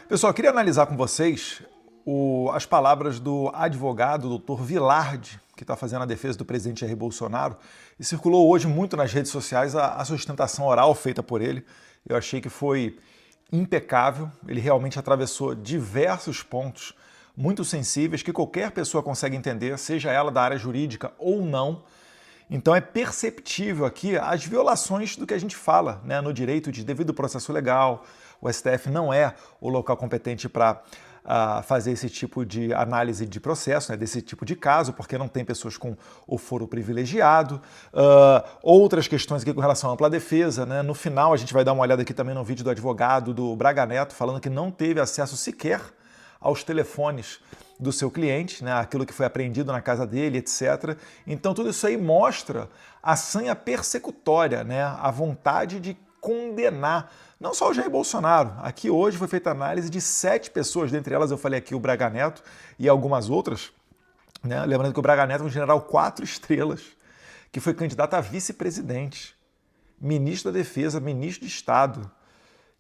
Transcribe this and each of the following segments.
Pessoal, eu queria analisar com vocês as palavras do advogado Dr. Vilardi, que está fazendo a defesa do presidente Jair Bolsonaro, e circulou hoje muito nas redes sociais a sustentação oral feita por ele. Eu achei que foi impecável, ele realmente atravessou diversos pontos muito sensíveis que qualquer pessoa consegue entender, seja ela da área jurídica ou não. Então é perceptível aqui as violações do que a gente fala, né, no direito de devido processo legal. O STF não é o local competente para fazer esse tipo de análise de processo, né, desse tipo de caso, porque não tem pessoas com o foro privilegiado. Outras questões aqui com relação à ampla defesa, né? No final a gente vai dar uma olhada aqui também no vídeo do advogado do Braga Neto, falando que não teve acesso sequer aos telefones do seu cliente, né, aquilo que foi apreendido na casa dele, etc. Então tudo isso aí mostra a sanha persecutória, né, a vontade de condenar não só o Jair Bolsonaro. Aqui hoje foi feita análise de 7 pessoas, dentre elas eu falei aqui o Braga Neto e algumas outras, né? Lembrando que o Braga Neto é um general 4 estrelas, que foi candidato a vice-presidente, ministro da Defesa, ministro de Estado,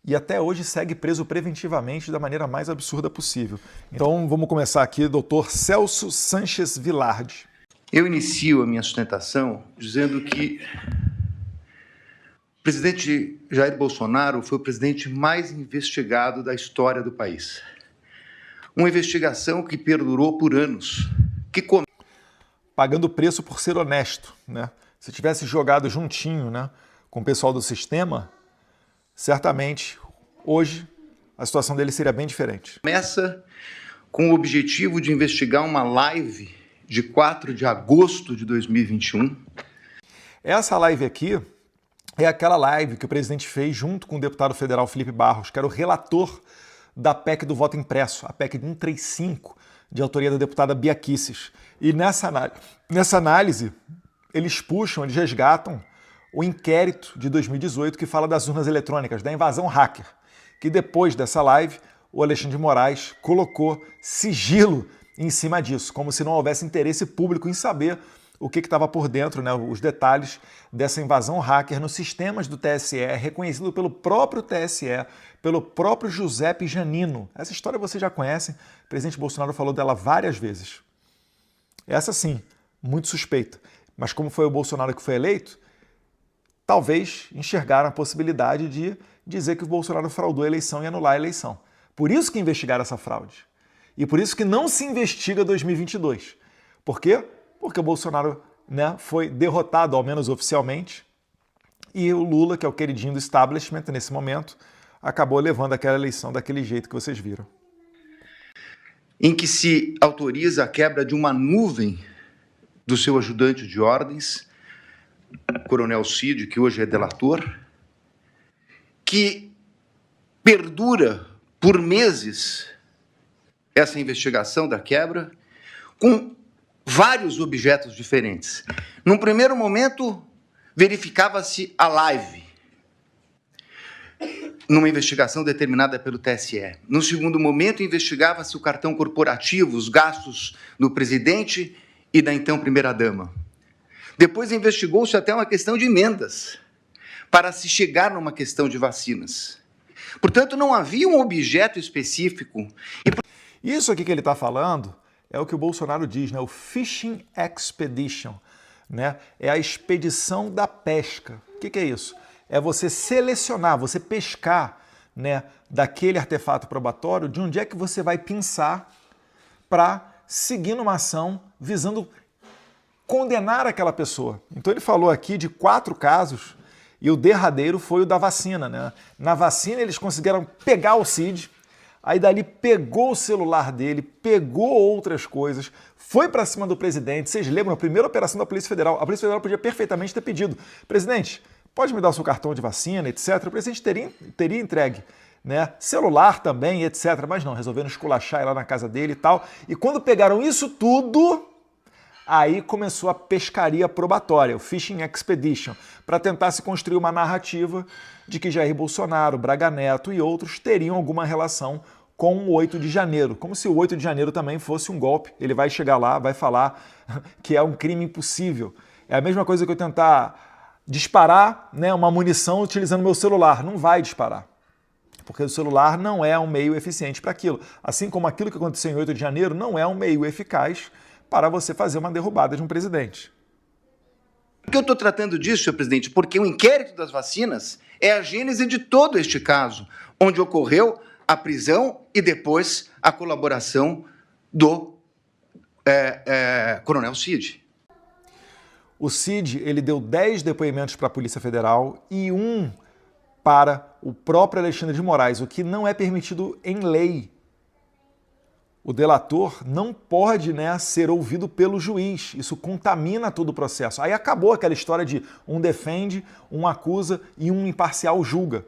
e até hoje segue preso preventivamente da maneira mais absurda possível. Então vamos começar aqui, doutor Celso Sanches Vilardi. Eu inicio a minha sustentação dizendo que o presidente Jair Bolsonaro foi o presidente mais investigado da história do país. Uma investigação que perdurou por anos, pagando preço por ser honesto, né? Se tivesse jogado juntinho, né, com o pessoal do sistema, certamente, hoje, a situação dele seria bem diferente. Começa com o objetivo de investigar uma live de 4 de agosto de 2021. Essa live aqui é aquela live que o presidente fez junto com o deputado federal Felipe Barros, que era o relator da PEC do voto impresso, a PEC 135, de autoria da deputada Bia Kicis. E nessa análise, eles resgatam o inquérito de 2018 que fala das urnas eletrônicas, da invasão hacker, que depois dessa live, o Alexandre de Moraes colocou sigilo em cima disso, como se não houvesse interesse público em saber o que estava por dentro, né, os detalhes dessa invasão hacker nos sistemas do TSE, reconhecido pelo próprio TSE, pelo próprio Giuseppe Janino. Essa história você já conhece, o presidente Bolsonaro falou dela várias vezes. Essa sim, muito suspeita. Mas como foi o Bolsonaro que foi eleito, talvez enxergaram a possibilidade de dizer que o Bolsonaro fraudou a eleição e anular a eleição. Por isso que investigaram essa fraude. E por isso que não se investiga 2022. Por quê? Porque o Bolsonaro, né, foi derrotado, ao menos oficialmente, e o Lula, que é o queridinho do establishment nesse momento, acabou levando aquela eleição daquele jeito que vocês viram. Em que se autoriza a quebra de uma nuvem do seu ajudante de ordens, Coronel Cid, que hoje é delator, que perdura por meses essa investigação da quebra, com vários objetos diferentes. Num primeiro momento, verificava-se a live, numa investigação determinada pelo TSE. No segundo momento, investigava-se o cartão corporativo, os gastos do presidente e da então primeira-dama. Depois investigou-se até uma questão de emendas, para se chegar numa questão de vacinas. Portanto, não havia um objeto específico. Isso aqui que ele está falando é o que o Bolsonaro diz, né? O Fishing Expedition, né? É a expedição da pesca. O que é isso? É você selecionar, você pescar, né, daquele artefato probatório, de onde é que você vai pensar para seguir numa ação visando condenar aquela pessoa. Então ele falou aqui de 4 casos e o derradeiro foi o da vacina, né? Na vacina eles conseguiram pegar o Cid, aí dali pegou o celular dele, pegou outras coisas, foi para cima do presidente. Vocês lembram a primeira operação da Polícia Federal? A Polícia Federal podia perfeitamente ter pedido: presidente, pode me dar o seu cartão de vacina, etc. O presidente teria entregue, né? Celular também, etc. Mas não, resolveram esculachar lá na casa dele e tal. E quando pegaram isso tudo, aí começou a pescaria probatória, o Fishing Expedition, para tentar se construir uma narrativa de que Jair Bolsonaro, Braga Neto e outros teriam alguma relação com o 8 de janeiro, como se o 8 de janeiro também fosse um golpe. Ele vai chegar lá, vai falar que é um crime impossível. É a mesma coisa que eu tentar disparar, né, uma munição utilizando meu celular. Não vai disparar. porque o celular não é um meio eficiente para aquilo. Assim como aquilo que aconteceu em 8 de janeiro não é um meio eficaz para você fazer uma derrubada de um presidente. Por que eu estou tratando disso, senhor presidente? Porque o inquérito das vacinas é a gênese de todo este caso, onde ocorreu a prisão e depois a colaboração do Coronel Cid. O Cid, ele deu 10 depoimentos para a Polícia Federal e 1 para o próprio Alexandre de Moraes, o que não é permitido em lei. O delator não pode, né, ser ouvido pelo juiz. Isso contamina todo o processo. Aí acabou aquela história de um defende, um acusa e um imparcial julga.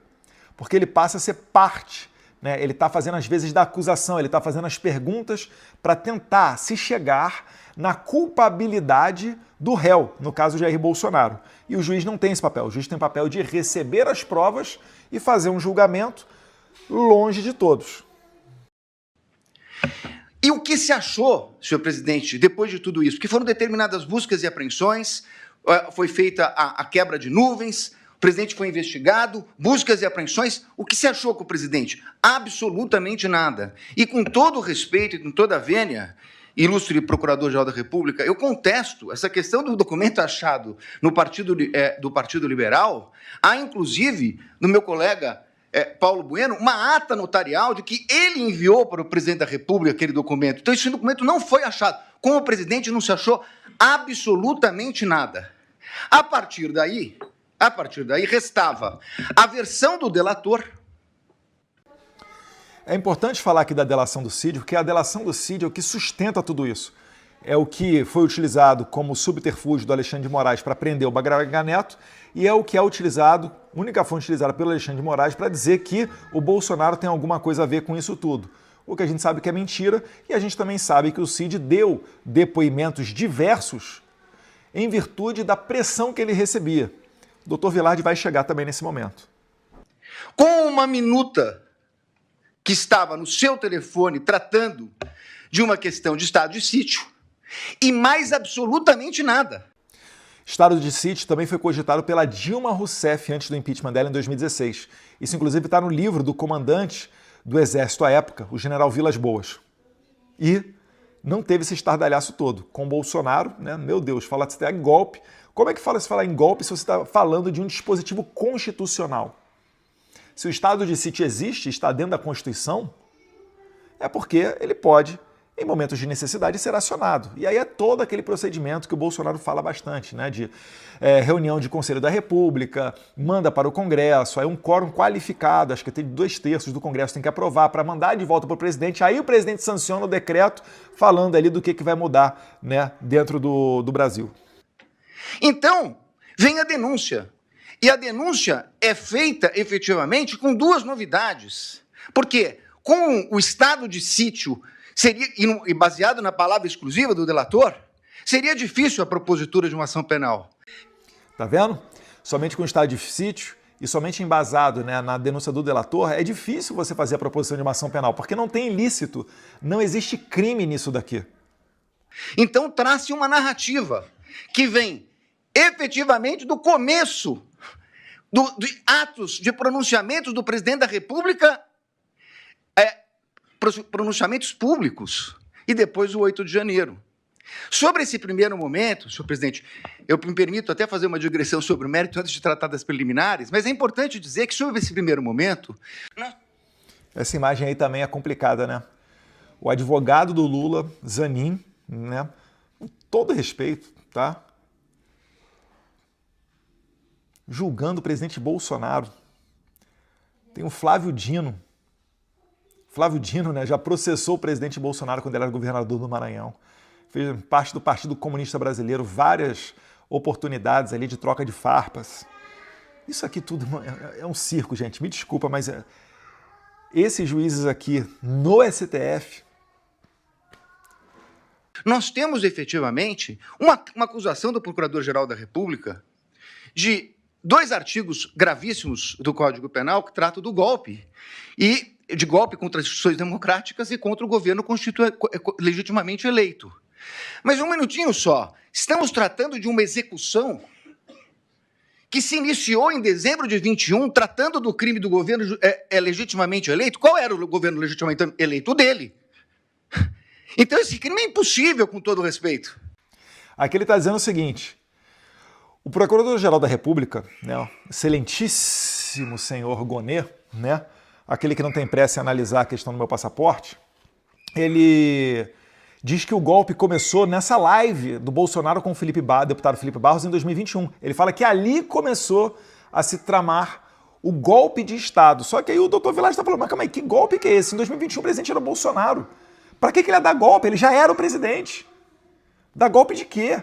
Porque ele passa a ser parte, né? Ele está fazendo as vezes da acusação, ele está fazendo as perguntas para tentar se chegar na culpabilidade do réu, no caso de Jair Bolsonaro. E o juiz não tem esse papel. O juiz tem o papel de receber as provas e fazer um julgamento longe de todos. E o que se achou, senhor presidente, depois de tudo isso? Que foram determinadas buscas e apreensões, foi feita a quebra de nuvens, o presidente foi investigado, buscas e apreensões. O que se achou com o presidente? Absolutamente nada. E com todo o respeito e com toda a vênia, ilustre Procurador-Geral da República, eu contesto essa questão do documento achado no do Partido Liberal. Há, inclusive, no meu colega Paulo Bueno, uma ata notarial de que ele enviou para o presidente da República aquele documento. Então, esse documento não foi achado. Com o presidente não se achou absolutamente nada. A partir daí, restava a versão do delator. É importante falar aqui da delação do Cid, porque a delação do Cid é o que sustenta tudo isso. É o que foi utilizado como subterfúgio do Alexandre de Moraes para prender o Braga Neto e é o que é utilizado, única fonte utilizada pelo Alexandre de Moraes para dizer que o Bolsonaro tem alguma coisa a ver com isso tudo. O que a gente sabe que é mentira e a gente também sabe que o Cid deu depoimentos diversos em virtude da pressão que ele recebia. O Dr. Vilardi vai chegar também nesse momento. Com uma minuta que estava no seu telefone tratando de uma questão de estado de sítio e mais absolutamente nada. Estado de sítio também foi cogitado pela Dilma Rousseff antes do impeachment dela em 2016. Isso, inclusive, está no livro do comandante do Exército à época, o general Vilas Boas. E não teve esse estardalhaço todo. Com Bolsonaro, né? Meu Deus, fala até em golpe. Como é que fala se falar em golpe se você está falando de um dispositivo constitucional? Se o estado de sítio existe, está dentro da Constituição, é porque ele pode, em momentos de necessidade, ser acionado. E aí é todo aquele procedimento que o Bolsonaro fala bastante, né? De reunião de Conselho da República, manda para o Congresso, aí um quórum qualificado, acho que tem 2/3 do Congresso tem que aprovar para mandar de volta para o presidente, aí o presidente sanciona o decreto falando ali do que vai mudar, né, dentro do Brasil. Então, vem a denúncia. E a denúncia é feita, efetivamente, com 2 novidades. Porque, com o estado de sítio, e baseado na palavra exclusiva do delator, seria difícil a propositura de uma ação penal. Tá vendo? Somente com o estado de sítio e somente embasado, né, na denúncia do delator, é difícil você fazer a proposição de uma ação penal, porque não tem ilícito, não existe crime nisso daqui. Então, trace uma narrativa que vem efetivamente do começo de atos de pronunciamentos do presidente da República, pronunciamentos públicos, e depois o 8 de janeiro. Sobre esse primeiro momento, senhor presidente, eu me permito até fazer uma digressão sobre o mérito antes de tratar das preliminares, mas é importante dizer que sobre esse primeiro momento... Essa imagem aí também é complicada, né? O advogado do Lula, Zanin, né? Com todo respeito, tá? Julgando o presidente Bolsonaro. Tem o Flávio Dino. Flávio Dino, né, já processou o presidente Bolsonaro quando ele era governador do Maranhão. Fez parte do Partido Comunista Brasileiro, várias oportunidades ali de troca de farpas. Isso aqui tudo é um circo, gente. Me desculpa, mas esses juízes aqui no STF... Nós temos, efetivamente, uma acusação do Procurador-Geral da República de 2 artigos gravíssimos do Código Penal que tratam do golpe, e de golpe contra as instituições democráticas e contra o governo legitimamente eleito. Mas um minutinho só, estamos tratando de uma execução que se iniciou em dezembro de 21, tratando do crime do governo legitimamente eleito. Qual era o governo legitimamente eleito? O dele. Então esse crime é impossível, com todo respeito. Aqui ele está dizendo o seguinte: o Procurador-Geral da República, né, o excelentíssimo senhor Gonê, né, aquele que não tem pressa em analisar a questão do meu passaporte, ele diz que o golpe começou nessa live do Bolsonaro com o deputado Felipe Barros em 2021. Ele fala que ali começou a se tramar o golpe de Estado. Só que aí o doutor Vilar está falando, mas calma aí, que golpe que é esse? Em 2021 o presidente era o Bolsonaro. Para que ele ia dar golpe? Ele já era o presidente. Dá golpe de quê?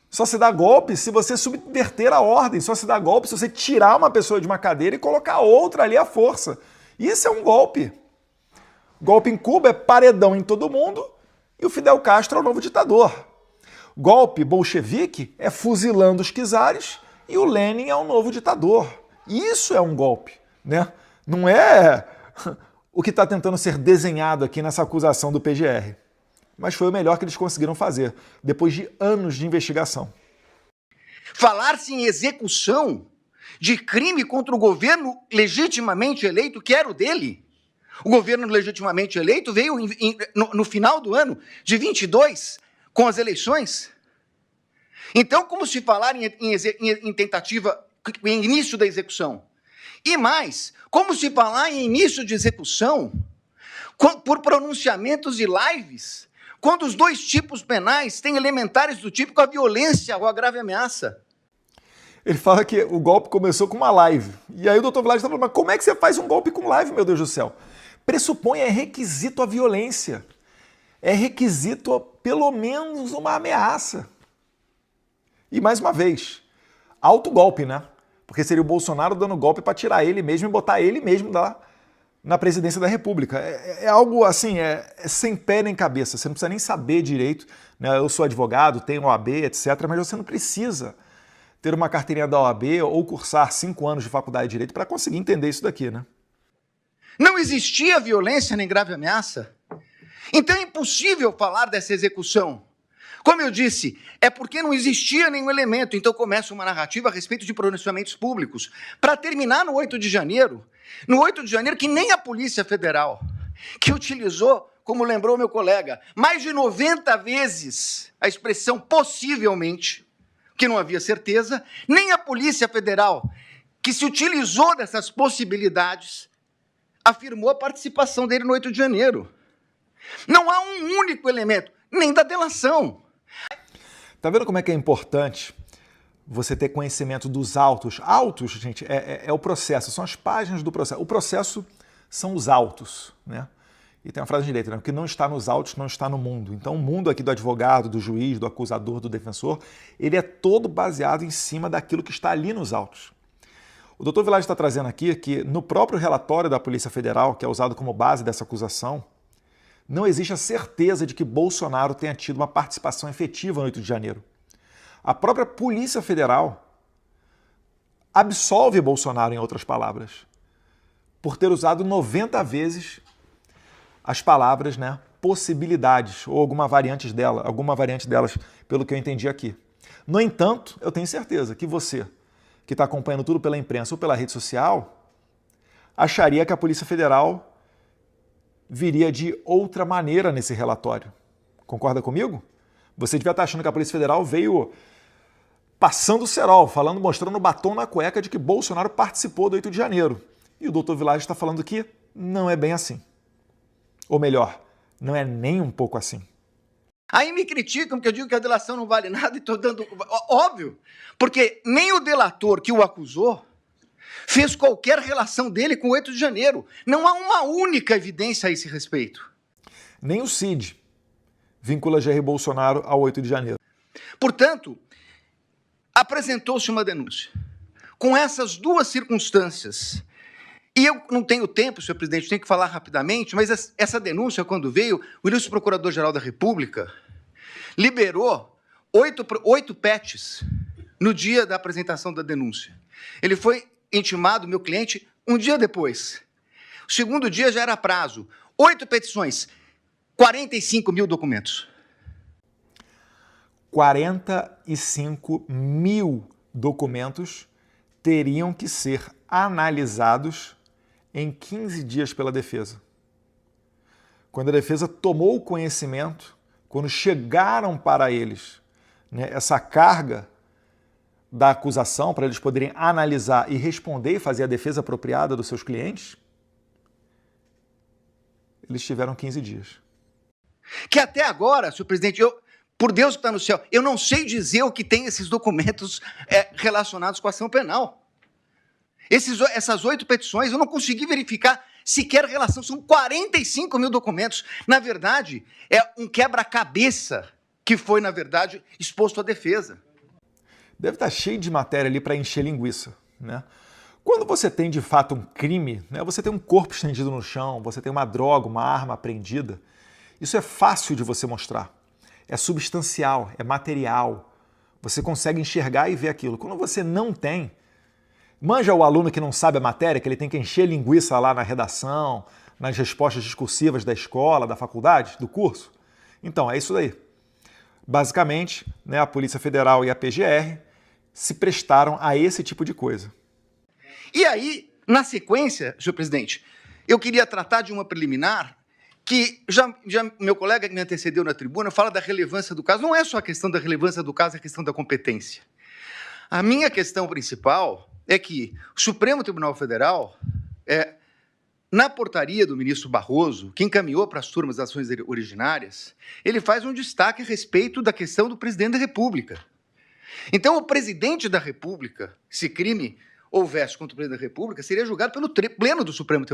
Só se dá golpe se você subverter a ordem. Só se dá golpe se você tirar uma pessoa de uma cadeira e colocar outra ali à força. Isso é um golpe. Golpe em Cuba é paredão em todo mundo e o Fidel Castro é o novo ditador. Golpe bolchevique é fuzilando os czares e o Lenin é o novo ditador. Isso é um golpe, né? Não é o que está tentando ser desenhado aqui nessa acusação do PGR. Mas foi o melhor que eles conseguiram fazer, depois de anos de investigação. Falar-se em execução de crime contra o governo legitimamente eleito, que era o dele. O governo legitimamente eleito veio no final do ano de 22, com as eleições. Então, como se falar em tentativa, em início da execução? E mais, como se falar em início de execução por pronunciamentos e lives, quando os dois tipos penais têm elementares do tipo com a violência ou a grave ameaça? Ele fala que o golpe começou com uma live. E aí o doutor Vlad está falando, mas como é que você faz um golpe com live, meu Deus do céu? Pressupõe, é requisito a violência. É requisito, pelo menos, uma ameaça. E mais uma vez, autogolpe, né? Porque seria o Bolsonaro dando golpe para tirar ele mesmo e botar ele mesmo na presidência da República. É algo assim, é sem pé nem cabeça. Você não precisa nem saber direito, né? Eu sou advogado, tenho OAB, etc., mas você não precisa ter uma carteirinha da OAB ou cursar 5 anos de faculdade de Direito para conseguir entender isso daqui, né? Não existia violência nem grave ameaça. Então é impossível falar dessa execução. Como eu disse, é porque não existia nenhum elemento. Então começa uma narrativa a respeito de pronunciamentos públicos. Para terminar no 8 de janeiro, que nem a Polícia Federal, que utilizou, como lembrou meu colega, mais de 90 vezes a expressão possivelmente, que não havia certeza, nem a Polícia Federal, que se utilizou dessas possibilidades, afirmou a participação dele no 8 de janeiro. Não há um único elemento, nem da delação. Tá vendo como é que é importante você ter conhecimento dos autos? Autos, gente, é o processo, são as páginas do processo. O processo são os autos, né? E tem uma frase de direito, né? O que não está nos autos não está no mundo. Então o mundo aqui do advogado, do juiz, do acusador, do defensor, ele é todo baseado em cima daquilo que está ali nos autos. O doutor Vilar está trazendo aqui que no próprio relatório da Polícia Federal, que é usado como base dessa acusação, não existe a certeza de que Bolsonaro tenha tido uma participação efetiva no 8 de janeiro. A própria Polícia Federal absolve Bolsonaro, em outras palavras, por ter usado 90 vezes as palavras, né, possibilidades, ou alguma variante delas, pelo que eu entendi aqui. No entanto, eu tenho certeza que você, que está acompanhando tudo pela imprensa ou pela rede social, acharia que a Polícia Federal viria de outra maneira nesse relatório. Concorda comigo? Você devia estar achando que a Polícia Federal veio passando o cerol, mostrando o batom na cueca de que Bolsonaro participou do 8 de janeiro. E o doutor Vilar está falando que não é bem assim. Ou melhor, não é nem um pouco assim. Aí me criticam porque eu digo que a delação não vale nada e estou dando... Óbvio, porque nem o delator que o acusou fez qualquer relação dele com o 8 de janeiro. Não há uma única evidência a esse respeito. Nem o Cid vincula Jair Bolsonaro ao 8 de janeiro. Portanto, apresentou-se uma denúncia. Com essas duas circunstâncias, e eu não tenho tempo, senhor presidente, tenho que falar rapidamente, mas essa denúncia, quando veio, o ilustre Procurador-Geral da República liberou 8 PETs no dia da apresentação da denúncia. Ele foi intimado, meu cliente, um dia depois. O segundo dia já era prazo. 8 petições, 45 mil documentos. 45 mil documentos teriam que ser analisados em 15 dias pela defesa. Quando a defesa tomou conhecimento, quando chegaram para eles, né, essa carga da acusação, para eles poderem analisar e responder e fazer a defesa apropriada dos seus clientes, eles tiveram 15 dias. Que até agora, senhor presidente, por Deus que está no céu, eu não sei dizer o que tem esses documentos relacionados com a ação penal. Essas 8 petições, eu não consegui verificar sequer relação, são 45 mil documentos. Na verdade, é um quebra-cabeça que foi, na verdade, exposto à defesa. Deve estar cheio de matéria ali para encher linguiça, né? Quando você tem, de fato, um crime, né, você tem um corpo estendido no chão, você tem uma droga, uma arma apreendida, isso é fácil de você mostrar. É substancial, é material. Você consegue enxergar e ver aquilo. Quando você não tem, manja o aluno que não sabe a matéria, que ele tem que encher linguiça lá na redação, nas respostas discursivas da escola, da faculdade, do curso? Então, é isso daí. Basicamente, né, a Polícia Federal e a PGR se prestaram a esse tipo de coisa. E aí, na sequência, senhor presidente, eu queria tratar de uma preliminar que já meu colega que me antecedeu na tribuna fala da relevância do caso. Não é só a questão da relevância do caso, é a questão da competência. A minha questão principal é que o Supremo Tribunal Federal, na portaria do ministro Barroso, que encaminhou para as turmas das ações originárias, ele faz um destaque a respeito da questão do presidente da República. Então, o presidente da República, se crime houvesse contra o presidente da República, seria julgado pelo pleno do Supremo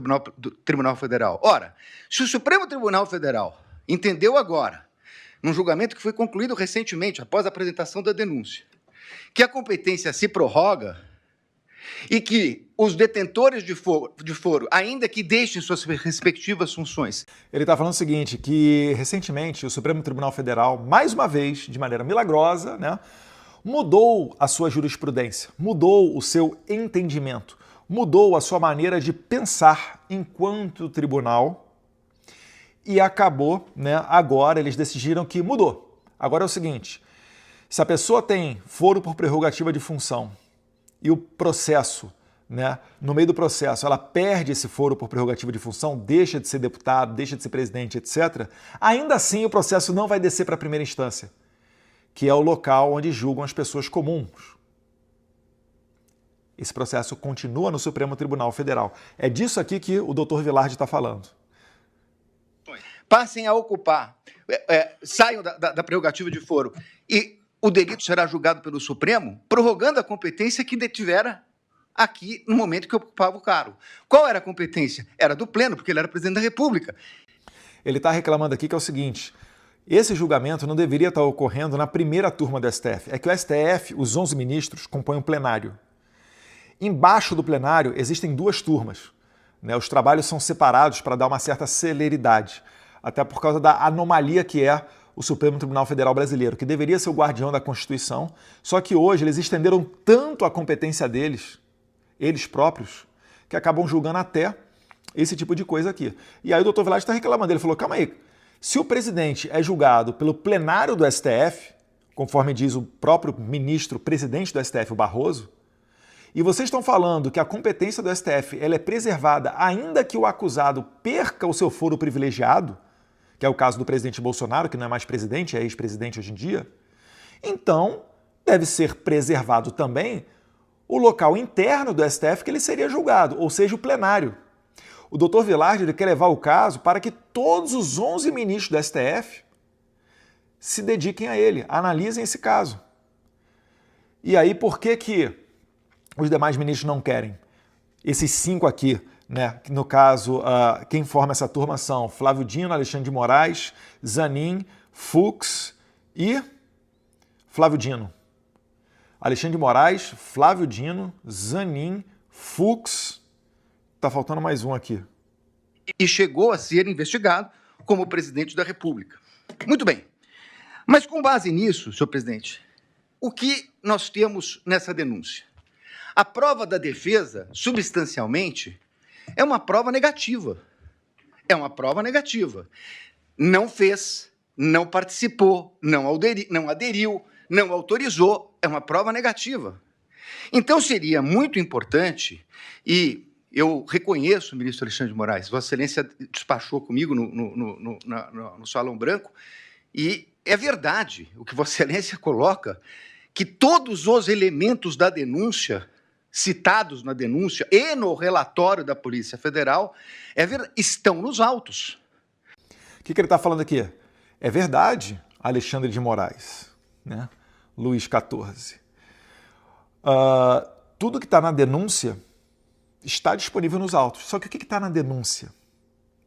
Tribunal Federal. Ora, se o Supremo Tribunal Federal entendeu agora, num julgamento que foi concluído recentemente, após a apresentação da denúncia, que a competência se prorroga e que os detentores de foro, ainda que deixem suas respectivas funções... Ele está falando o seguinte, que recentemente o Supremo Tribunal Federal, mais uma vez, de maneira milagrosa, né, mudou a sua jurisprudência, mudou o seu entendimento, mudou a sua maneira de pensar enquanto tribunal e acabou, né, agora eles decidiram que mudou. Agora é o seguinte, se a pessoa tem foro por prerrogativa de função e o processo, né, no meio do processo, ela perde esse foro por prerrogativa de função, deixa de ser deputado, deixa de ser presidente, etc., ainda assim o processo não vai descer para a primeira instância, que é o local onde julgam as pessoas comuns. Esse processo continua no Supremo Tribunal Federal. É disso aqui que o doutor Vilardi está falando. Passem a ocupar, saiam da prerrogativa de foro e o delito será julgado pelo Supremo, prorrogando a competência que detivera aqui no momento que ocupava o cargo. Qual era a competência? Era do pleno, porque ele era presidente da República. Ele está reclamando aqui que é o seguinte, esse julgamento não deveria estar ocorrendo na primeira turma do STF. É que o STF, os 11 ministros, compõem um plenário. Embaixo do plenário existem 2 turmas, né? Os trabalhos são separados para dar uma certa celeridade, até por causa da anomalia que é o Supremo Tribunal Federal Brasileiro, que deveria ser o guardião da Constituição, só que hoje eles estenderam tanto a competência deles, eles próprios, que acabam julgando até esse tipo de coisa aqui. E aí o doutor Vilardi está reclamando, ele falou, calma aí, se o presidente é julgado pelo plenário do STF, conforme diz o próprio ministro presidente do STF, o Barroso, e vocês estão falando que a competência do STF ela é preservada ainda que o acusado perca o seu foro privilegiado, que é o caso do presidente Bolsonaro, que não é mais presidente, é ex-presidente hoje em dia, então deve ser preservado também o local interno do STF que ele seria julgado, ou seja, o plenário. O doutor Vilardi ele quer levar o caso para que todos os 11 ministros do STF se dediquem a ele, analisem esse caso. E aí, por que os demais ministros não querem? Esses 5 aqui, né? No caso, quem forma essa turma são Flávio Dino, Alexandre de Moraes, Zanin, Fux e Flávio Dino. Alexandre de Moraes, Flávio Dino, Zanin, Fux, está faltando mais um aqui. E chegou a ser investigado como presidente da República. Muito bem. Mas com base nisso, senhor presidente, o que nós temos nessa denúncia? A prova da defesa, substancialmente, é uma prova negativa. É uma prova negativa. Não fez, não participou, não aderiu, não autorizou. É uma prova negativa. Então, seria muito importante, e eu reconheço, ministro Alexandre de Moraes, Vossa Excelência despachou comigo no Salão Branco, e é verdade o que Vossa Excelência coloca, que todos os elementos da denúncia, citados na denúncia e no relatório da Polícia Federal, estão nos autos. O que ele está falando aqui? É verdade, Alexandre de Moraes, né? Luís XIV. Tudo que está na denúncia está disponível nos autos. Só que o que está na denúncia?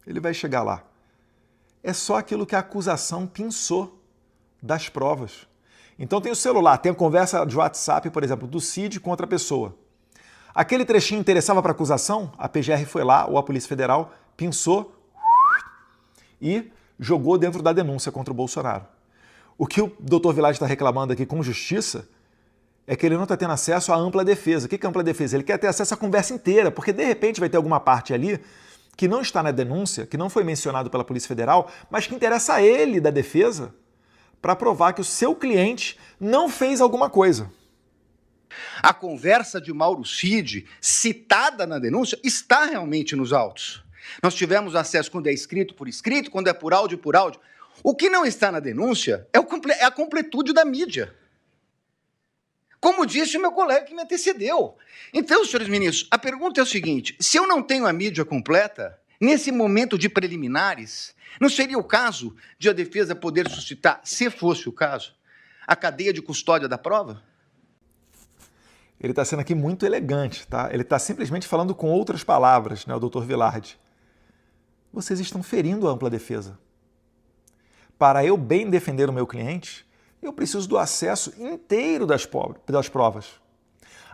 Ele vai chegar lá. É só aquilo que a acusação pinçou das provas. Então tem o celular, tem a conversa de WhatsApp, por exemplo, do Cid com outra pessoa. Aquele trechinho interessava para a acusação, a PGR foi lá, ou a Polícia Federal, pinçou e jogou dentro da denúncia contra o Bolsonaro. O que o doutor Vilardi está reclamando aqui com justiça é que ele não está tendo acesso à ampla defesa. O que é ampla defesa? Ele quer ter acesso à conversa inteira, porque de repente vai ter alguma parte ali que não está na denúncia, que não foi mencionado pela Polícia Federal, mas que interessa a ele da defesa para provar que o seu cliente não fez alguma coisa. A conversa de Mauro Cid, citada na denúncia, está realmente nos autos. Nós tivemos acesso quando é escrito, quando é por áudio, por áudio. O que não está na denúncia é a completude da mídia. Como disse o meu colega que me antecedeu. Então, senhores ministros, a pergunta é o seguinte: se eu não tenho a mídia completa, nesse momento de preliminares, não seria o caso de a defesa poder suscitar, se fosse o caso, a cadeia de custódia da prova? Ele está sendo aqui muito elegante, tá? Ele está simplesmente falando com outras palavras, né, o doutor Vilardi. Vocês estão ferindo a ampla defesa. Para eu bem defender o meu cliente, eu preciso do acesso inteiro das provas.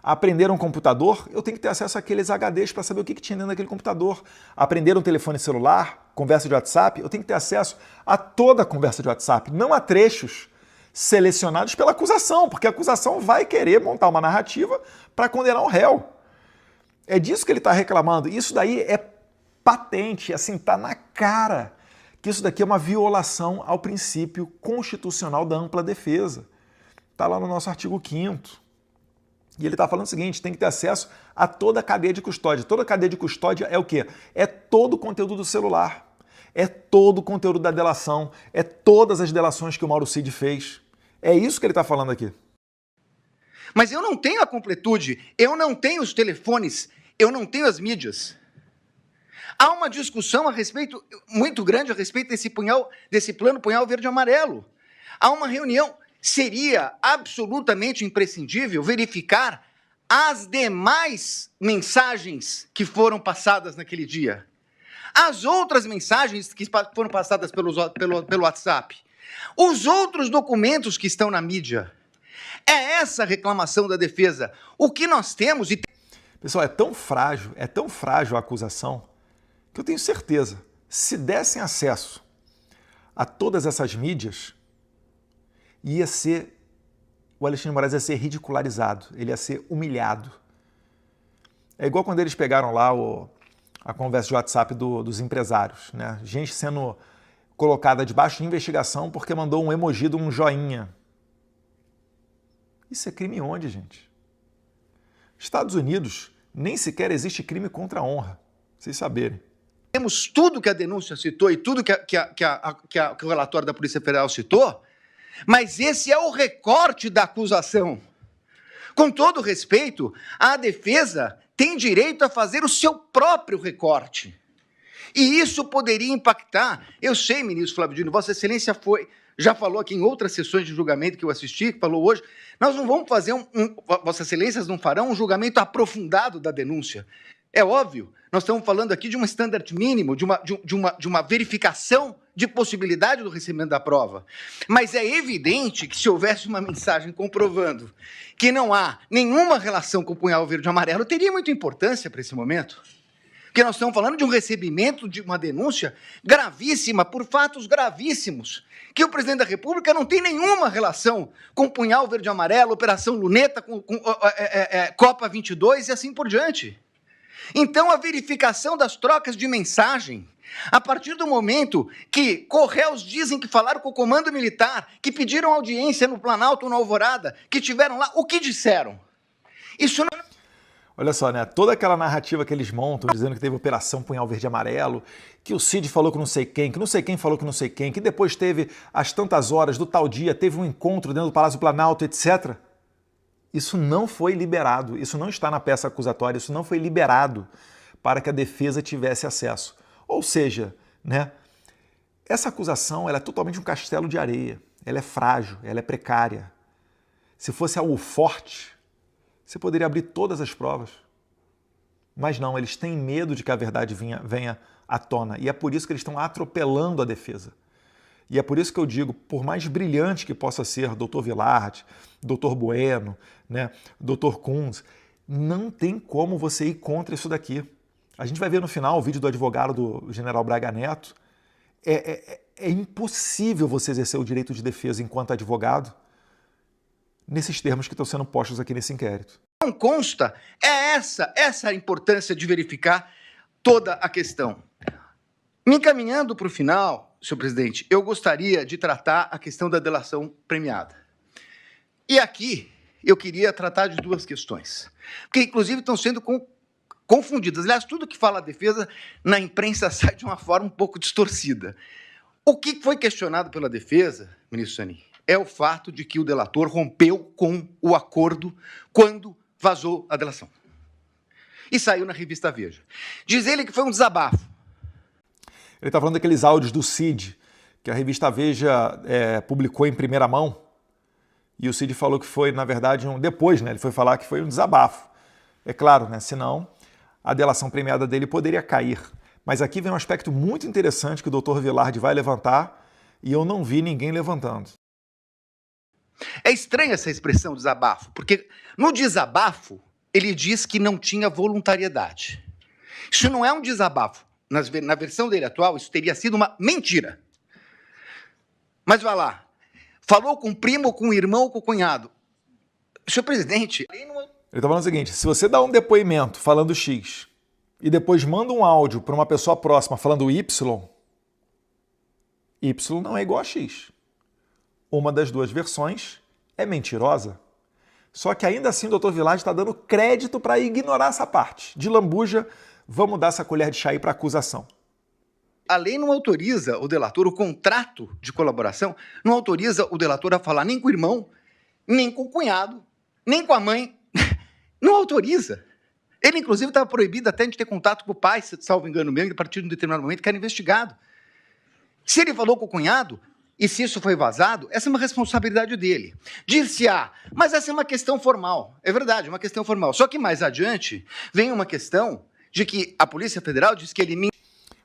Aprender um computador, eu tenho que ter acesso àqueles HDs para saber o que tinha dentro daquele computador. Aprender um telefone celular, conversa de WhatsApp, eu tenho que ter acesso a toda a conversa de WhatsApp, não a trechos selecionados pela acusação, porque a acusação vai querer montar uma narrativa para condenar o réu. É disso que ele está reclamando. Isso daí é patente, assim, está na cara que isso daqui é uma violação ao princípio constitucional da ampla defesa. Está lá no nosso artigo 5º. E ele está falando o seguinte: tem que ter acesso a toda a cadeia de custódia. Toda a cadeia de custódia é o quê? É todo o conteúdo do celular. É todo o conteúdo da delação. É todas as delações que o Mauro Cid fez. É isso que ele está falando aqui. Mas eu não tenho a completude, eu não tenho os telefones, eu não tenho as mídias. Há uma discussão muito grande a respeito desse plano punhal verde e amarelo. Há uma reunião. Seria absolutamente imprescindível verificar as demais mensagens que foram passadas naquele dia. As outras mensagens que foram passadas pelo WhatsApp. Os outros documentos que estão na mídia. É essa a reclamação da defesa. O que nós temos... Pessoal, é tão frágil a acusação, que eu tenho certeza, se dessem acesso a todas essas mídias, o Alexandre de Moraes ia ser ridicularizado, ele ia ser humilhado. É igual quando eles pegaram lá a conversa de WhatsApp dos empresários, né? Gente sendo colocada debaixo de investigação porque mandou um emoji de um joinha. Isso é crime onde, gente? Estados Unidos, nem sequer existe crime contra a honra, vocês saberem. Temos tudo que a denúncia citou e tudo que o relatório da Polícia Federal citou, mas esse é o recorte da acusação. Com todo respeito, a defesa tem direito a fazer o seu próprio recorte. E isso poderia impactar. Eu sei, ministro Flávio Dino, Vossa Excelência já falou aqui em outras sessões de julgamento que eu assisti, que falou hoje, nós não vamos fazer Vossa Excelências não farão um julgamento aprofundado da denúncia. É óbvio, nós estamos falando aqui de um standard mínimo, de uma verificação de possibilidade do recebimento da prova. Mas é evidente que se houvesse uma mensagem comprovando que não há nenhuma relação com o punhal verde e amarelo, teria muita importância para esse momento. Porque nós estamos falando de um recebimento de uma denúncia gravíssima, por fatos gravíssimos, que o presidente da República não tem nenhuma relação com o punhal verde e amarelo, Operação Luneta, com Copa 22 e assim por diante. Então, a verificação das trocas de mensagem, a partir do momento que Correios dizem que falaram com o Comando Militar, que pediram audiência no Planalto, na Alvorada, que tiveram lá, o que disseram? Isso não... Olha só, né? Toda aquela narrativa que eles montam, dizendo que teve Operação Punhal Verde e Amarelo, que o Cid falou com não sei quem falou com não sei quem, que depois teve às tantas horas do tal dia, teve um encontro dentro do Palácio Planalto, etc. Isso não foi liberado, isso não está na peça acusatória, isso não foi liberado para que a defesa tivesse acesso. Ou seja, né? Essa acusação ela é totalmente um castelo de areia, ela é frágil, ela é precária. Se fosse algo forte, você poderia abrir todas as provas. Mas não, eles têm medo de que a verdade venha à tona. E é por isso que eles estão atropelando a defesa. E é por isso que eu digo, por mais brilhante que possa ser Dr. Villard, Dr. Bueno, né, Dr. Kunz, não tem como você ir contra isso daqui. A gente vai ver no final o vídeo do advogado do general Braga Neto. É impossível você exercer o direito de defesa enquanto advogado nesses termos que estão sendo postos aqui nesse inquérito. Não consta, é essa a importância de verificar toda a questão. Me encaminhando para o final, senhor presidente, eu gostaria de tratar a questão da delação premiada. E aqui eu queria tratar de duas questões, que inclusive estão sendo confundidas. Aliás, tudo que fala a defesa na imprensa sai de uma forma um pouco distorcida. O que foi questionado pela defesa, ministro Zanin, é o fato de que o delator rompeu com o acordo quando vazou a delação. E saiu na revista Veja. Diz ele que foi um desabafo. Ele está falando daqueles áudios do Cid, que a revista Veja publicou em primeira mão, e o Cid falou que foi, na verdade, depois, né, ele foi falar que foi um desabafo. É claro, né, senão a delação premiada dele poderia cair. Mas aqui vem um aspecto muito interessante que o Dr. Villard vai levantar, e eu não vi ninguém levantando. É estranha essa expressão desabafo, porque no desabafo ele diz que não tinha voluntariedade. Isso não é um desabafo. Na versão dele atual, isso teria sido uma mentira. Mas vai lá. Falou com o primo, com o irmão, com o cunhado. Senhor presidente... Ele está falando o seguinte, se você dá um depoimento falando X e depois manda um áudio para uma pessoa próxima falando Y, Y não é igual a X. Uma das duas versões é mentirosa. Só que ainda assim o Dr. Villard está dando crédito para ignorar essa parte. De lambuja, vamos dar essa colher de chá aí para a acusação. A lei não autoriza o delator, o contrato de colaboração, não autoriza o delator a falar nem com o irmão, nem com o cunhado, nem com a mãe. Não autoriza. Ele, inclusive, estava proibido até de ter contato com o pai, salvo engano mesmo, a partir de um determinado momento que era investigado. Se ele falou com o cunhado, e se isso foi vazado, essa é uma responsabilidade dele. Dir-se-á, mas essa é uma questão formal. É verdade, uma questão formal. Só que mais adiante vem uma questão de que a Polícia Federal diz que ele...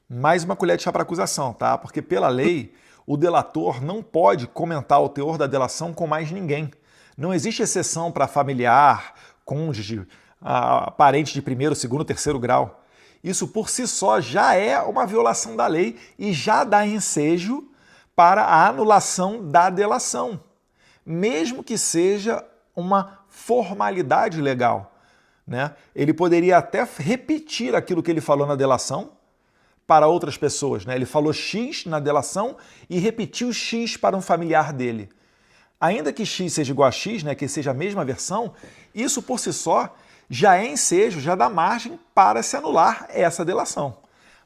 Mais uma colher de chá para acusação, tá? Porque pela lei, o delator não pode comentar o teor da delação com mais ninguém. Não existe exceção para familiar, cônjuge, parente de primeiro, segundo, terceiro grau. Isso por si só já é uma violação da lei e já dá ensejo para a anulação da delação, mesmo que seja uma formalidade legal, né? Ele poderia até repetir aquilo que ele falou na delação para outras pessoas, né? Ele falou X na delação e repetiu X para um familiar dele. Ainda que X seja igual a X, né, que seja a mesma versão, isso por si só já é ensejo, já dá margem para se anular essa delação.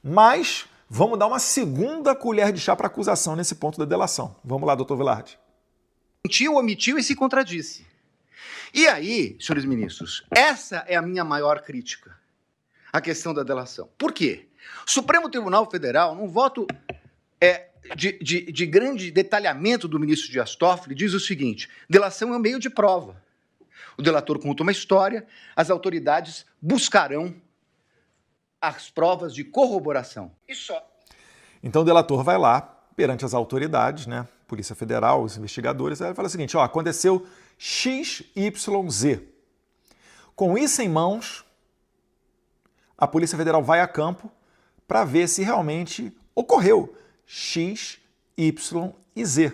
Mas vamos dar uma segunda colher de chá para a acusação nesse ponto da delação. Vamos lá, doutor Villard. Mentiu, omitiu e se contradisse. E aí, senhores ministros, essa é a minha maior crítica, a questão da delação. Por quê? O Supremo Tribunal Federal, num voto de grande detalhamento do ministro Dias Toffoli, diz o seguinte: delação é um meio de prova. O delator conta uma história, as autoridades buscarão as provas de corroboração. E só. Então o delator vai lá, perante as autoridades, né, Polícia Federal, os investigadores, aí ele fala o seguinte, ó, aconteceu XYZ. Com isso em mãos, a Polícia Federal vai a campo para ver se realmente ocorreu X, Y e Z.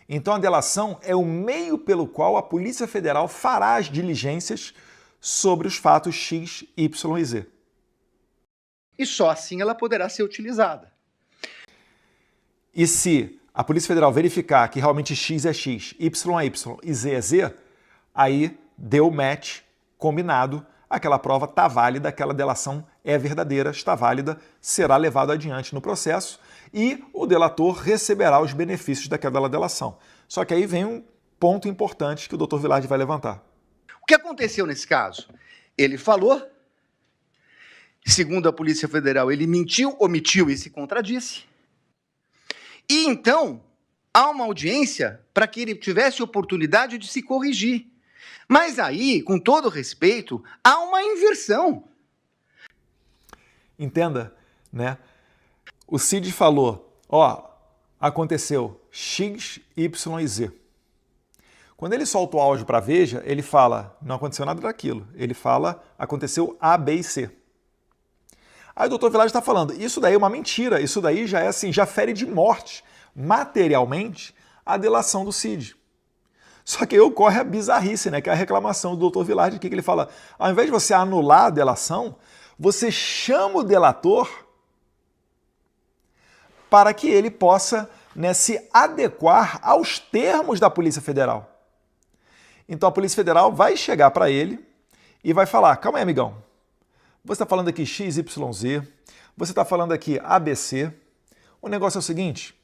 Então a delação é o meio pelo qual a Polícia Federal fará as diligências sobre os fatos X, Y e Z. E só assim ela poderá ser utilizada. E se a Polícia Federal verificar que realmente X é X, Y é Y e Z é Z, aí deu match Combinado, aquela prova está válida, aquela delação é verdadeira, está válida, será levado adiante no processo e o delator receberá os benefícios daquela delação. Só que aí vem um ponto importante que o Dr. Vilardi vai levantar. O que aconteceu nesse caso? Ele falou, segundo a Polícia Federal, ele mentiu, omitiu e se contradisse. E então, há uma audiência para que ele tivesse oportunidade de se corrigir. Mas aí, com todo respeito, há uma inversão. Entenda, né? O Cid falou, aconteceu X, Y e Z. Quando ele solta o áudio para a Veja, ele fala, não aconteceu nada daquilo. Ele fala, aconteceu A, B e C. Aí o Dr. Vilardi está falando, isso daí é uma mentira, isso daí já é assim, já fere de morte, materialmente, a delação do Cid. Só que aí ocorre a bizarrice, né? Que é a reclamação do Dr. Vilardi, que ele fala, ao invés de você anular a delação, você chama o delator para que ele possa, né, se adequar aos termos da Polícia Federal. Então a Polícia Federal vai chegar para ele e vai falar, calma aí, amigão, você está falando aqui XYZ, você está falando aqui ABC, o negócio é o seguinte,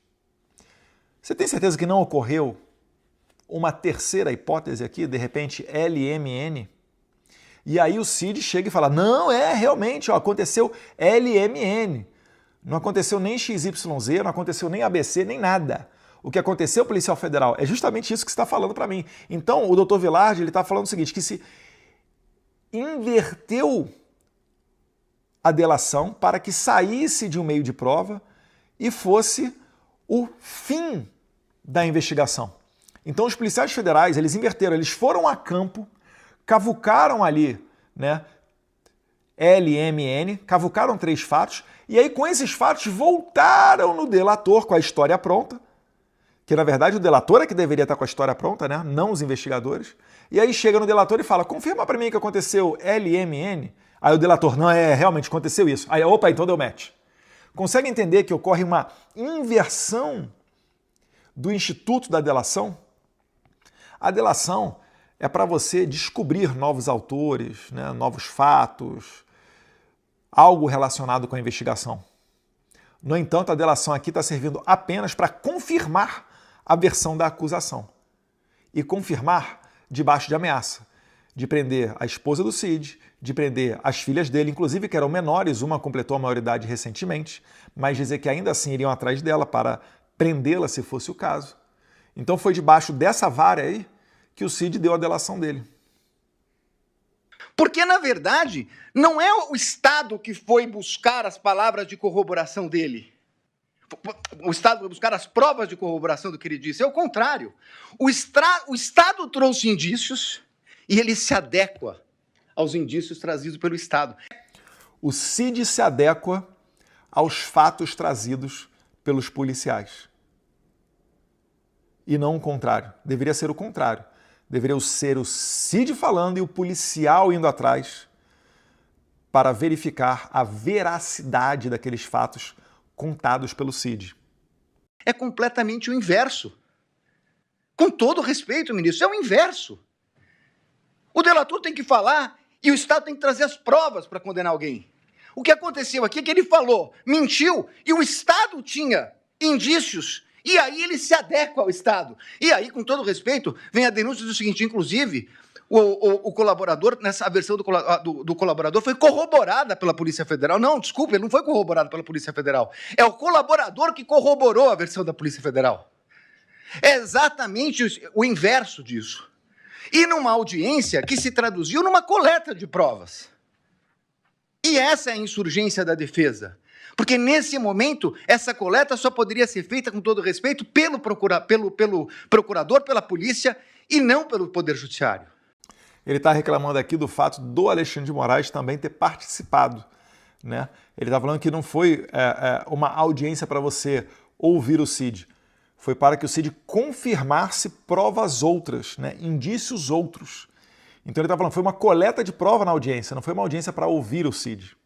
você tem certeza que não ocorreu uma terceira hipótese aqui, de repente LMN? E aí o Cid chega e fala, não, realmente, aconteceu LMN. Não aconteceu nem XYZ, não aconteceu nem ABC, nem nada. O que aconteceu, policial federal, é justamente isso que você está falando para mim. Então, o Dr. Vilardi está falando o seguinte, que se inverteu a delação para que saísse de um meio de prova e fosse o fim da investigação. Então, os policiais federais, eles inverteram, eles foram a campo, cavucaram ali, né, LMN, cavucaram 3 fatos, e aí com esses fatos voltaram no delator com a história pronta, que na verdade o delator é que deveria estar com a história pronta, né, não os investigadores, e aí chega no delator e fala, confirma para mim que aconteceu LMN, aí o delator, não, realmente aconteceu isso, aí opa, então deu match. Consegue entender que ocorre uma inversão do instituto da delação? A delação é para você descobrir novos autores, né, novos fatos, algo relacionado com a investigação. No entanto, a delação aqui está servindo apenas para confirmar a versão da acusação. E confirmar debaixo de ameaça, de prender a esposa do Cid, de prender as filhas dele, inclusive que eram menores, uma completou a maioridade recentemente, mas dizer que ainda assim iriam atrás dela para prendê-la se fosse o caso. Então foi debaixo dessa vara aí que o Cid deu a delação dele. Porque, na verdade, não é o Estado que foi buscar as palavras de corroboração dele. O Estado foi buscar as provas de corroboração do que ele disse. É o contrário. O Estado trouxe indícios e ele se adequa aos indícios trazidos pelo Estado. O Cid se adequa aos fatos trazidos pelos policiais. E não o contrário. Deveria ser o contrário. Deveria ser o Cid falando e o policial indo atrás para verificar a veracidade daqueles fatos contados pelo Cid. É completamente o inverso. Com todo respeito, ministro, é o inverso. O delator tem que falar e o Estado tem que trazer as provas para condenar alguém. O que aconteceu aqui é que ele falou, mentiu, e o Estado tinha indícios. E aí ele se adequa ao Estado. E aí, com todo respeito, vem a denúncia do seguinte, inclusive, o colaborador, nessa versão do colaborador, foi corroborada pela Polícia Federal. Não, desculpa, ele não foi corroborado pela Polícia Federal. É o colaborador que corroborou a versão da Polícia Federal. É exatamente o inverso disso. E numa audiência que se traduziu numa coleta de provas. E essa é a insurgência da defesa. Porque, nesse momento, essa coleta só poderia ser feita, com todo respeito, pelo procurador, pela polícia e não pelo Poder Judiciário. Ele está reclamando aqui do fato do Alexandre de Moraes também ter participado, né? Ele está falando que não foi uma audiência para você ouvir o Cid. Foi para que o Cid confirmasse provas outras, né? Indícios outros. Então ele está falando que foi uma coleta de prova na audiência, não foi uma audiência para ouvir o Cid.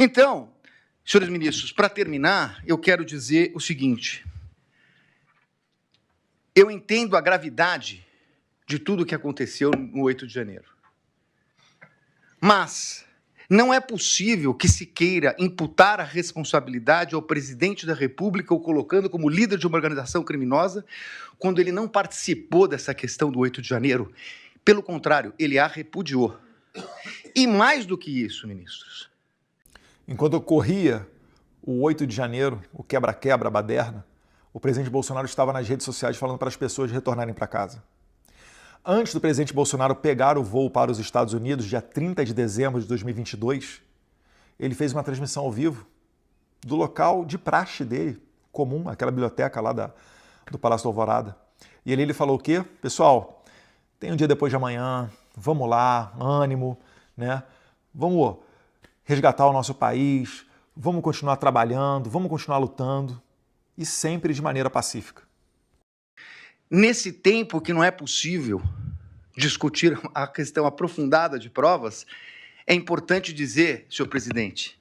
Então, senhores ministros, para terminar, eu quero dizer o seguinte. Eu entendo a gravidade de tudo o que aconteceu no 8 de janeiro. Mas não é possível que se queira imputar a responsabilidade ao presidente da República o colocando como líder de uma organização criminosa quando ele não participou dessa questão do 8 de janeiro. Pelo contrário, ele a repudiou. E mais do que isso, ministros. Enquanto ocorria o 8 de janeiro, o quebra-quebra, a baderna, o presidente Bolsonaro estava nas redes sociais falando para as pessoas retornarem para casa. Antes do presidente Bolsonaro pegar o voo para os Estados Unidos, dia 30 de dezembro de 2022, ele fez uma transmissão ao vivo do local de praxe dele, comum, aquela biblioteca lá do Palácio da Alvorada. E ele falou o quê? Pessoal, tem um dia depois de amanhã, vamos lá, ânimo, né? Vamos resgatar o nosso país, vamos continuar trabalhando, vamos continuar lutando, e sempre de maneira pacífica. Nesse tempo que não é possível discutir a questão aprofundada de provas, é importante dizer, senhor presidente,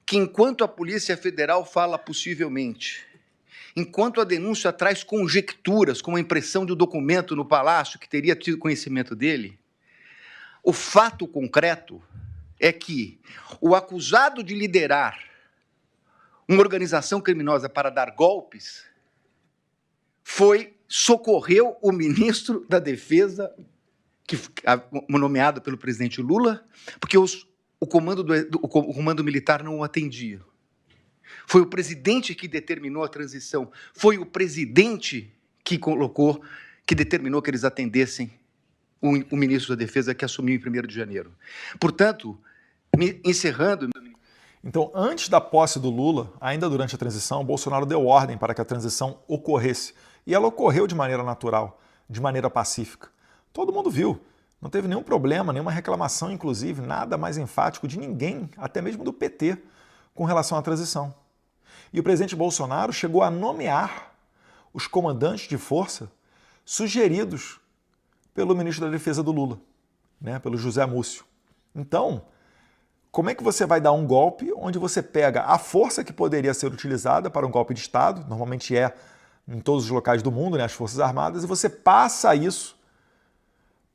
que enquanto a Polícia Federal fala possivelmente, enquanto a denúncia traz conjecturas, como a impressão de um documento no Palácio que teria tido conhecimento dele, o fato concreto é que o acusado de liderar uma organização criminosa para dar golpes socorreu o ministro da Defesa, nomeado pelo presidente Lula, porque o comando militar não o atendia. Foi o presidente que determinou a transição. Foi o presidente que determinou que eles atendessem o ministro da Defesa que assumiu em 1º de janeiro. Portanto, encerrando... Então, antes da posse do Lula, ainda durante a transição, Bolsonaro deu ordem para que a transição ocorresse. E ela ocorreu de maneira natural, de maneira pacífica. Todo mundo viu. Não teve nenhum problema, nenhuma reclamação, inclusive, nada mais enfático de ninguém, até mesmo do PT, com relação à transição. E o presidente Bolsonaro chegou a nomear os comandantes de força sugeridos pelo ministro da Defesa do Lula, né, pelo José Múcio. Então, como é que você vai dar um golpe onde você pega a força que poderia ser utilizada para um golpe de Estado, normalmente é em todos os locais do mundo, né, as Forças Armadas, e você passa isso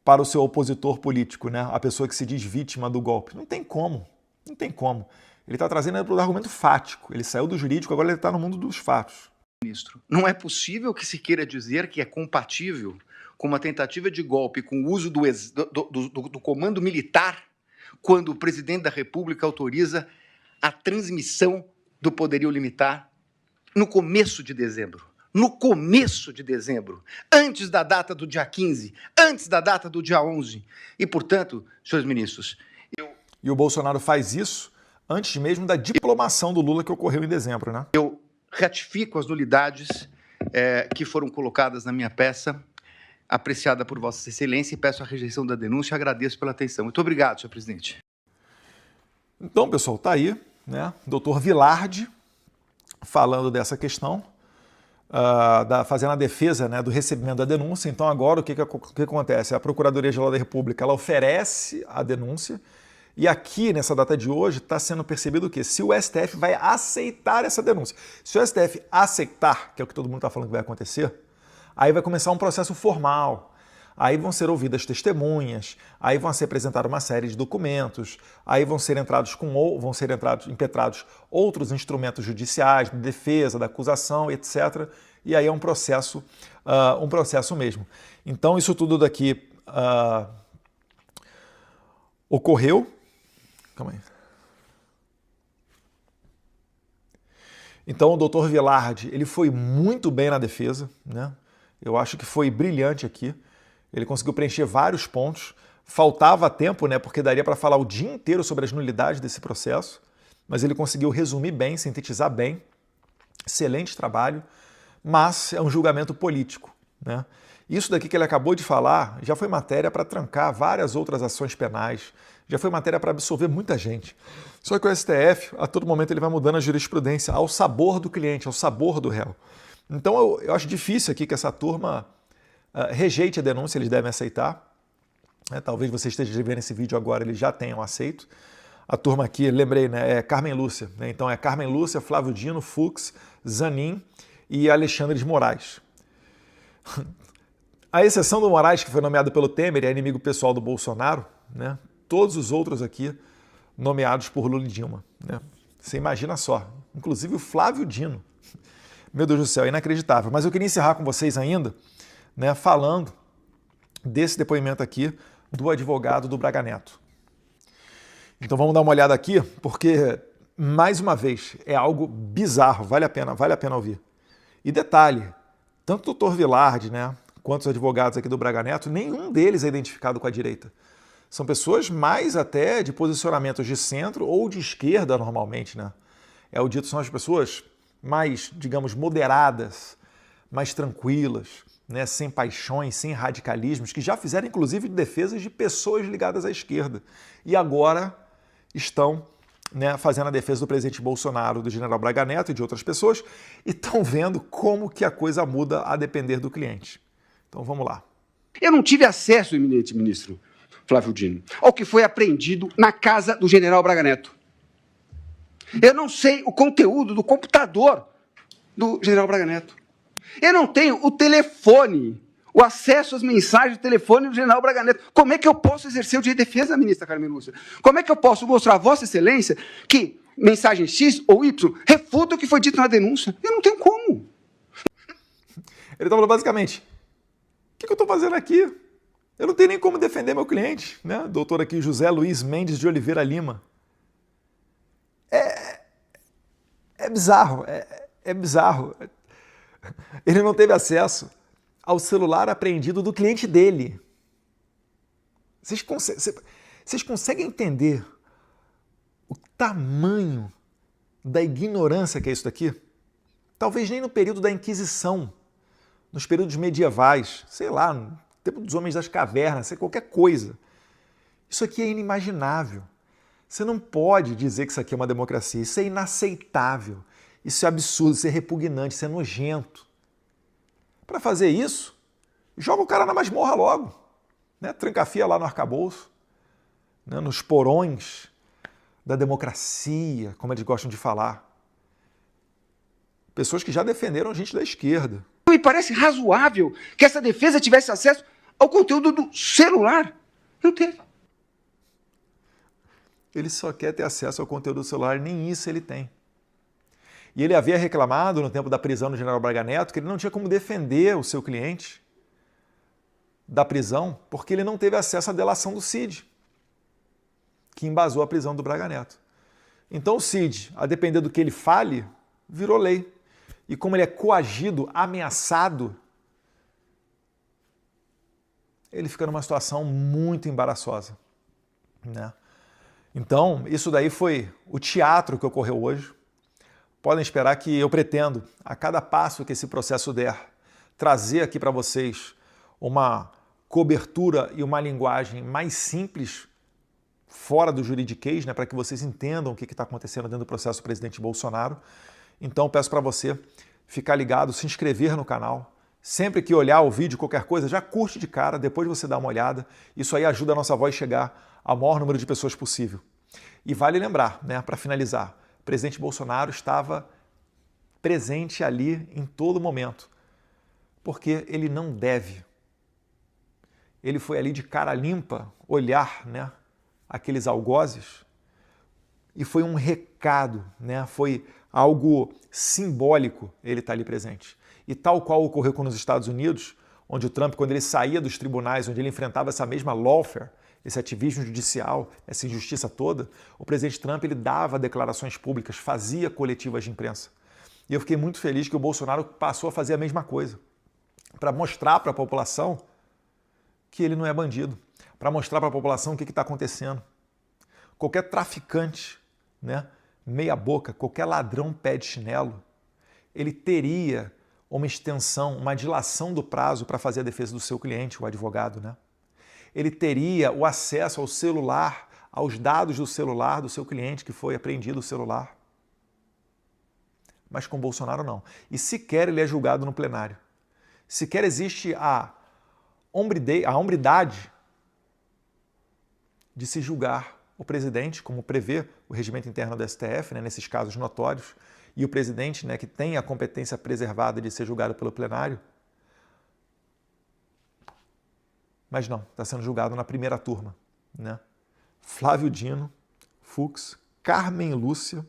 para o seu opositor político, né, a pessoa que se diz vítima do golpe? Não tem como, não tem como. Ele está trazendo para o argumento fático, ele saiu do jurídico, agora ele está no mundo dos fatos. Ministro, não é possível que se queira dizer que é compatível com uma tentativa de golpe com o uso do comando militar quando o presidente da República autoriza a transmissão do poderio limitar no começo de dezembro. No começo de dezembro, antes da data do dia 15, antes da data do dia 11. E, portanto, senhores ministros... E o Bolsonaro faz isso antes mesmo da diplomação do Lula que ocorreu em dezembro, né? Eu ratifico as nulidades que foram colocadas na minha peça, apreciada por Vossa Excelência, e peço a rejeição da denúncia e agradeço pela atenção. Muito obrigado, senhor presidente. Então, pessoal, tá aí, né? Dr. Vilardi falando dessa questão, fazendo a defesa, né, do recebimento da denúncia. Então, agora, o que acontece? A Procuradoria-Geral da República ela oferece a denúncia e aqui, nessa data de hoje, está sendo percebido o quê? Se o STF vai aceitar essa denúncia. Se o STF aceitar, que é o que todo mundo está falando que vai acontecer, aí vai começar um processo formal. Aí vão ser ouvidas testemunhas, aí vão ser apresentadas uma série de documentos, aí vão ser impetrados outros instrumentos judiciais, de defesa, da acusação, etc. E aí é um processo mesmo. Então isso tudo daqui ocorreu. Calma aí. Então o doutor Vilardi, ele foi muito bem na defesa, né? Eu acho que foi brilhante aqui. Ele conseguiu preencher vários pontos. Faltava tempo, né, porque daria para falar o dia inteiro sobre as nulidades desse processo, mas ele conseguiu resumir bem, sintetizar bem. Excelente trabalho, mas é um julgamento político, né? Isso daqui que ele acabou de falar já foi matéria para trancar várias outras ações penais, já foi matéria para absolver muita gente. Só que o STF, a todo momento, ele vai mudando a jurisprudência ao sabor do cliente, ao sabor do réu. Então eu acho difícil aqui que essa turma rejeite a denúncia, eles devem aceitar. Talvez você esteja vendo esse vídeo agora, eles já tenham aceito. A turma aqui, lembrei, né, é Carmen Lúcia. Né? Então é Carmen Lúcia, Flávio Dino, Fux, Zanin e Alexandre de Moraes. A exceção do Moraes, que foi nomeado pelo Temer, é inimigo pessoal do Bolsonaro, né? todos os outros aqui nomeados por Lula e Dilma, né? Você imagina só, inclusive o Flávio Dino. Meu Deus do céu, é inacreditável. Mas eu queria encerrar com vocês ainda, né, falando desse depoimento aqui do advogado do Braga Neto. Então vamos dar uma olhada aqui, porque, mais uma vez, é algo bizarro, vale a pena ouvir. E detalhe, tanto o doutor Vilardi, né, quanto os advogados aqui do Braga Neto, nenhum deles é identificado com a direita. São pessoas mais até de posicionamentos de centro ou de esquerda normalmente, né? É o dito, são as pessoas mais, digamos, moderadas, mais tranquilas, né? Sem paixões, sem radicalismos, que já fizeram inclusive defesas de pessoas ligadas à esquerda. E agora estão, né, fazendo a defesa do presidente Bolsonaro, do general Braga Neto e de outras pessoas, e estão vendo como que a coisa muda a depender do cliente. Então vamos lá. Eu não tive acesso, eminente ministro Flávio Dino, ao que foi apreendido na casa do general Braga Neto. Eu não sei o conteúdo do computador do general Braga Neto. Eu não tenho o telefone, o acesso às mensagens do telefone do general Braga Neto. Como é que eu posso exercer o direito de defesa, ministra Carmen Lúcia? Como é que eu posso mostrar a Vossa Excelência que mensagem X ou Y refuta o que foi dito na denúncia? Eu não tenho como. Ele está falando basicamente, o que eu estou fazendo aqui? Eu não tenho nem como defender meu cliente, né? Doutor aqui José Luiz Mendes de Oliveira Lima. É bizarro, é bizarro. Ele não teve acesso ao celular apreendido do cliente dele. Vocês conseguem entender o tamanho da ignorância que é isso daqui? Talvez nem no período da Inquisição, nos períodos medievais, sei lá, no tempo dos homens das cavernas, sei qualquer coisa. Isso aqui é inimaginável. Você não pode dizer que isso aqui é uma democracia. Isso é inaceitável. Isso é absurdo, isso é repugnante, isso é nojento. Para fazer isso, joga o cara na masmorra logo, né? Trancafia lá no arcabouço, né? Nos porões da democracia, como eles gostam de falar. Pessoas que já defenderam gente da esquerda. Me parece razoável que essa defesa tivesse acesso ao conteúdo do celular. Não teve. Ele só quer ter acesso ao conteúdo do celular, nem isso ele tem. E ele havia reclamado no tempo da prisão do general Braga Neto que ele não tinha como defender o seu cliente da prisão porque ele não teve acesso à delação do Cid, que embasou a prisão do Braga Neto. Então o Cid, a depender do que ele fale, virou lei. E como ele é coagido, ameaçado, ele fica numa situação muito embaraçosa, né? Então, isso daí foi o teatro que ocorreu hoje. Podem esperar que eu pretendo, a cada passo que esse processo der, trazer aqui para vocês uma cobertura e uma linguagem mais simples, fora do juridiquês, né, para que vocês entendam o que está acontecendo dentro do processo do presidente Bolsonaro. Então, peço para você ficar ligado, se inscrever no canal. Sempre que olhar o vídeo, qualquer coisa, já curte de cara, depois você dá uma olhada. Isso aí ajuda a nossa voz a chegar ao maior número de pessoas possível. E vale lembrar, né, para finalizar, o presidente Bolsonaro estava presente ali em todo momento, porque ele não deve. Ele foi ali de cara limpa olhar, né, aqueles algozes e foi um recado, né, foi algo simbólico ele estar ali presente. E tal qual ocorreu com os Estados Unidos, onde o Trump, quando ele saía dos tribunais, onde ele enfrentava essa mesma lawfare, esse ativismo judicial, essa injustiça toda, o presidente Trump ele dava declarações públicas, fazia coletivas de imprensa. E eu fiquei muito feliz que o Bolsonaro passou a fazer a mesma coisa, para mostrar para a população que ele não é bandido, para mostrar para a população o que está acontecendo. Qualquer traficante, né, meia boca, qualquer ladrão pé de chinelo, ele teria uma extensão, uma dilação do prazo para fazer a defesa do seu cliente, o advogado, né? Ele teria o acesso ao celular, aos dados do celular do seu cliente que foi apreendido o celular. Mas com Bolsonaro não. E sequer ele é julgado no plenário. Sequer existe a hombridade de se julgar o presidente, como prevê o regimento interno do STF, né, nesses casos notórios, e o presidente, né, que tem a competência preservada de ser julgado pelo plenário. Mas não, está sendo julgado na primeira turma, né? Flávio Dino, Fux, Carmen Lúcia,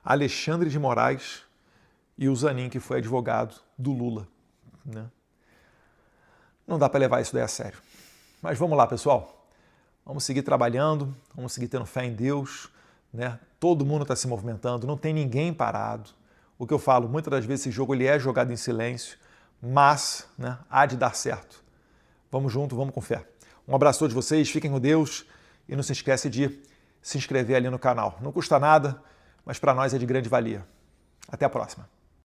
Alexandre de Moraes e o Zanin, que foi advogado do Lula, né? Não dá para levar isso daí a sério. Mas vamos lá, pessoal. Vamos seguir trabalhando, vamos seguir tendo fé em Deus, né? Todo mundo está se movimentando, não tem ninguém parado. O que eu falo, muitas das vezes esse jogo ele é jogado em silêncio, mas, né, há de dar certo. Vamos junto, vamos com fé. Um abraço a todos vocês, fiquem com Deus e não se esquece de se inscrever ali no canal. Não custa nada, mas para nós é de grande valia. Até a próxima.